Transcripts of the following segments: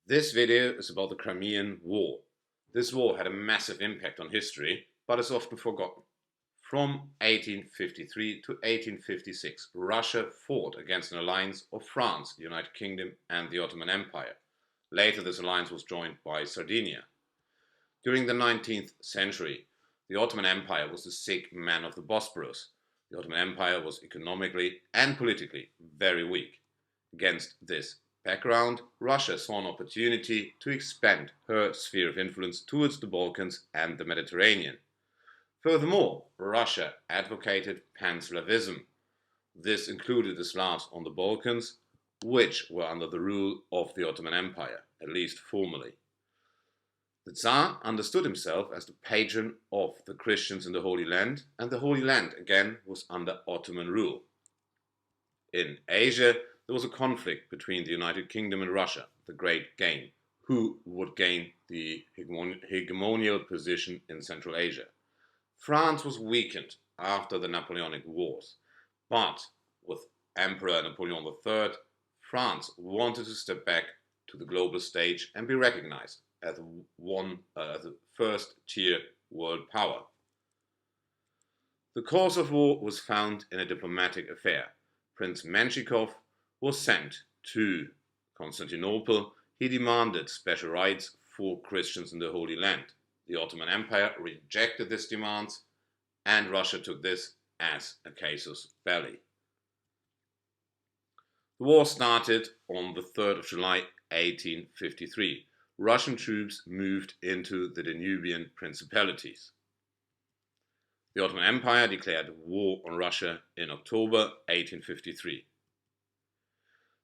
This video is about the Crimean War. This war had a massive impact on history, but is often forgotten. From 1853 to 1856, Russia fought against an alliance of France, the United Kingdom, and the Ottoman Empire. Later, this alliance was joined by Sardinia. During the 19th century, the Ottoman Empire was the sick man of the Bosporus. The Ottoman Empire was economically and politically very weak. Against this background, Russia saw an opportunity to expand her sphere of influence towards the Balkans and the Mediterranean. Furthermore, Russia advocated Pan-Slavism. This included the Slavs on the Balkans, which were under the rule of the Ottoman Empire, at least formally. The Tsar understood himself as the patron of the Christians in the Holy Land, and the Holy Land again was under Ottoman rule. In Asia, there was a conflict between the United Kingdom and Russia, the Great Game, who would gain the hegemonial position in Central Asia. France was weakened after the Napoleonic Wars, but with Emperor Napoleon III, France wanted to step back to the global stage and be recognized as a first-tier world power. The cause of war was found in a diplomatic affair. Prince Menshikov was sent to Constantinople. He demanded special rights for Christians in the Holy Land. The Ottoman Empire rejected these demands, and Russia took this as a casus belli. The war started on the 3rd of July 1853. Russian troops moved into the Danubian principalities. The Ottoman Empire declared war on Russia in October 1853.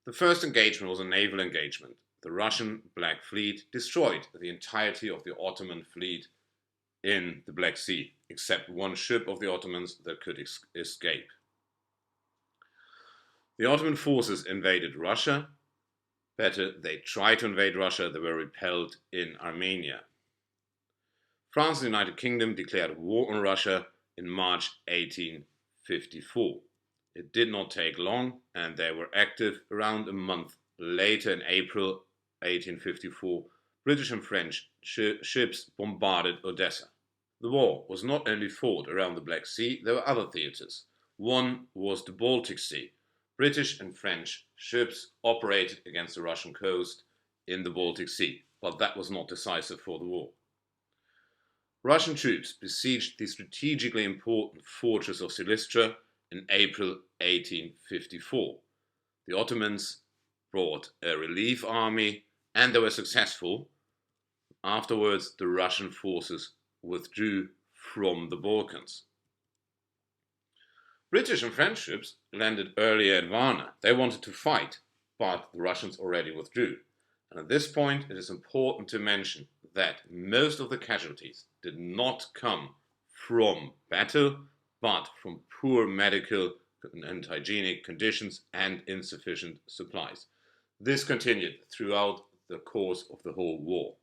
The first engagement was a naval engagement. The Russian Black Fleet destroyed the entirety of the Ottoman fleet in the Black Sea, except one ship of the Ottomans that could escape. The Ottoman forces invaded Russia. Better, they tried to invade Russia, they were repelled in Armenia. France and the United Kingdom declared war on Russia in March 1854. It did not take long, and they were active around a month later. In April 1854, British and French ships bombarded Odessa. The war was not only fought around the Black Sea, there were other theaters. One was the Baltic Sea. British and French ships operated against the Russian coast in the Baltic Sea, but that was not decisive for the war. Russian troops besieged the strategically important fortress of Silistra in April 1854. The Ottomans brought a relief army, and they were successful. Afterwards, the Russian forces withdrew from the Balkans. British and French ships landed earlier at Varna. They wanted to fight, but the Russians already withdrew. And at this point, it is important to mention that most of the casualties did not come from battle, but from poor medical and hygienic conditions and insufficient supplies. This continued throughout the course of the whole war.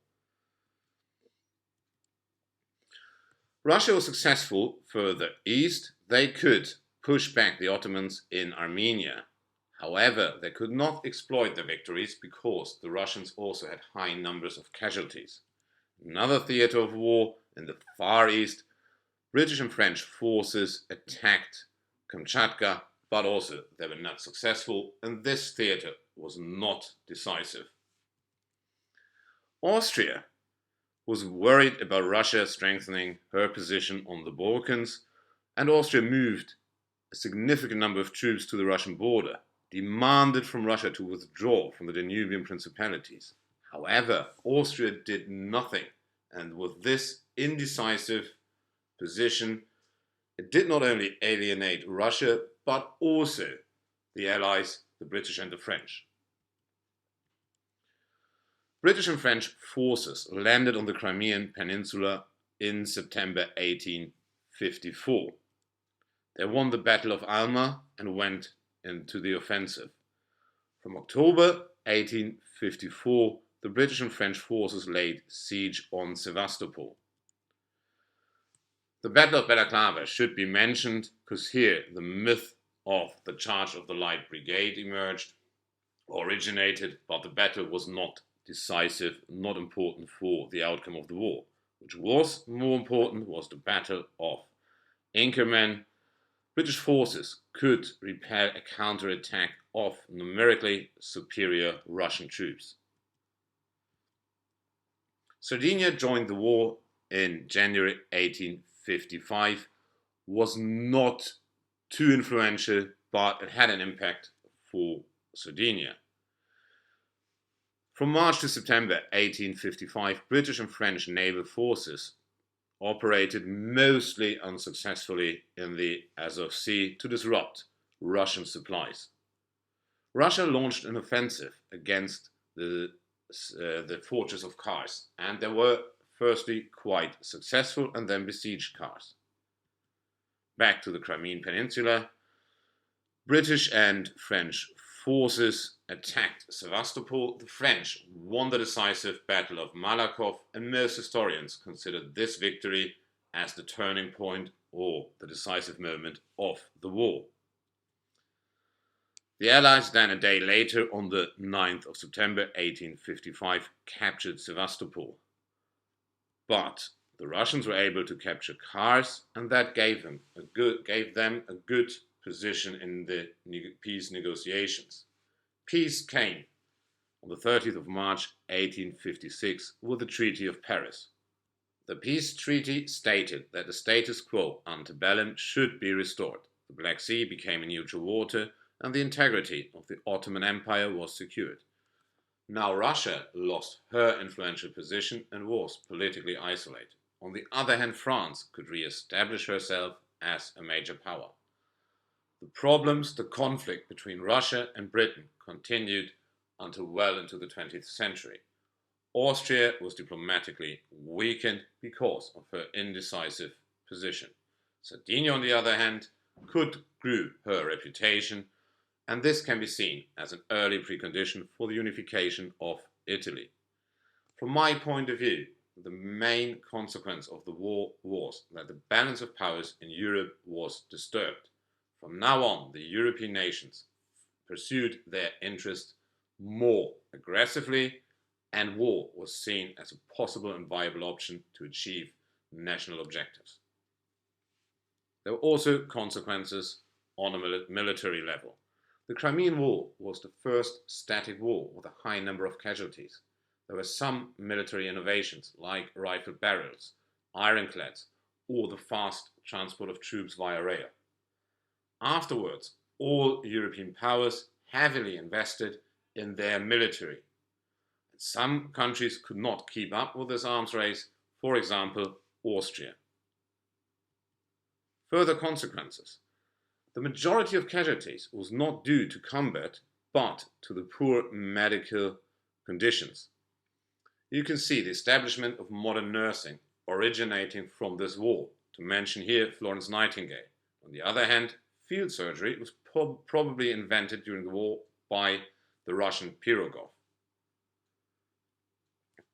Russia was successful further east. They could push back the Ottomans in Armenia. However, they could not exploit their victories because the Russians also had high numbers of casualties. Another theater of war in the Far East, British and French forces attacked Kamchatka, but also they were not successful, and this theater was not decisive. Austria was worried about Russia strengthening her position on the Balkans, and Austria moved a significant number of troops to the Russian border, demanded from Russia to withdraw from the Danubian principalities. However, Austria did nothing, and with this indecisive position, it did not only alienate Russia, but also the allies, the British and the French. British and French forces landed on the Crimean Peninsula in September 1854. They won the Battle of Alma and went into the offensive. From October 1854, the British and French forces laid siege on Sevastopol. The Battle of Balaclava should be mentioned because here the myth of the Charge of the Light Brigade emerged, originated, but the battle was not decisive, not important for the outcome of the war. Which was more important was the Battle of Inkerman. British forces could repel a counterattack of numerically superior Russian troops. Sardinia joined the war in January 1855, was not too influential, but it had an impact for Sardinia. From March to September 1855, British and French naval forces operated mostly unsuccessfully in the Azov Sea to disrupt Russian supplies. Russia launched an offensive against the fortress of Kars, and they were firstly quite successful and then besieged Kars. Back to the Crimean Peninsula, British and French forces attacked Sevastopol. The French won the decisive Battle of Malakoff, and most historians consider this victory as the turning point or the decisive moment of the war. The Allies then a day later, on the 9th of September 1855, captured Sevastopol. But the Russians were able to capture Kars, and that gave them a good position in the peace negotiations. Peace came on the 30th of March 1856 with the Treaty of Paris. The peace treaty stated that the status quo ante bellum should be restored. The Black Sea became a neutral water, and the integrity of the Ottoman Empire was secured. Now Russia lost her influential position and was politically isolated. On the other hand, France could re-establish herself as a major power. The conflict between Russia and Britain continued until well into the 20th century. Austria was diplomatically weakened because of her indecisive position. Sardinia, on the other hand, could grow her reputation, and this can be seen as an early precondition for the unification of Italy. From my point of view, the main consequence of the war was that the balance of powers in Europe was disturbed. From now on, the European nations pursued their interests more aggressively, and war was seen as a possible and viable option to achieve national objectives. There were also consequences on a military level. The Crimean War was the first static war with a high number of casualties. There were some military innovations like rifle barrels, ironclads, or the fast transport of troops via rail. Afterwards, all European powers heavily invested in their military. Some countries could not keep up with this arms race, for example, Austria. Further consequences. The majority of casualties was not due to combat, but to the poor medical conditions. You can see the establishment of modern nursing originating from this war, to mention here Florence Nightingale. On the other hand, field surgery was probably invented during the war by the Russian Pirogov.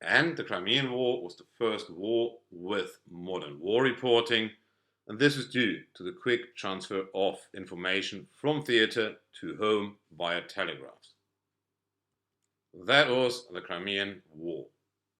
And the Crimean War was the first war with modern war reporting, and this was due to the quick transfer of information from theater to home via telegraphs. That was the Crimean War.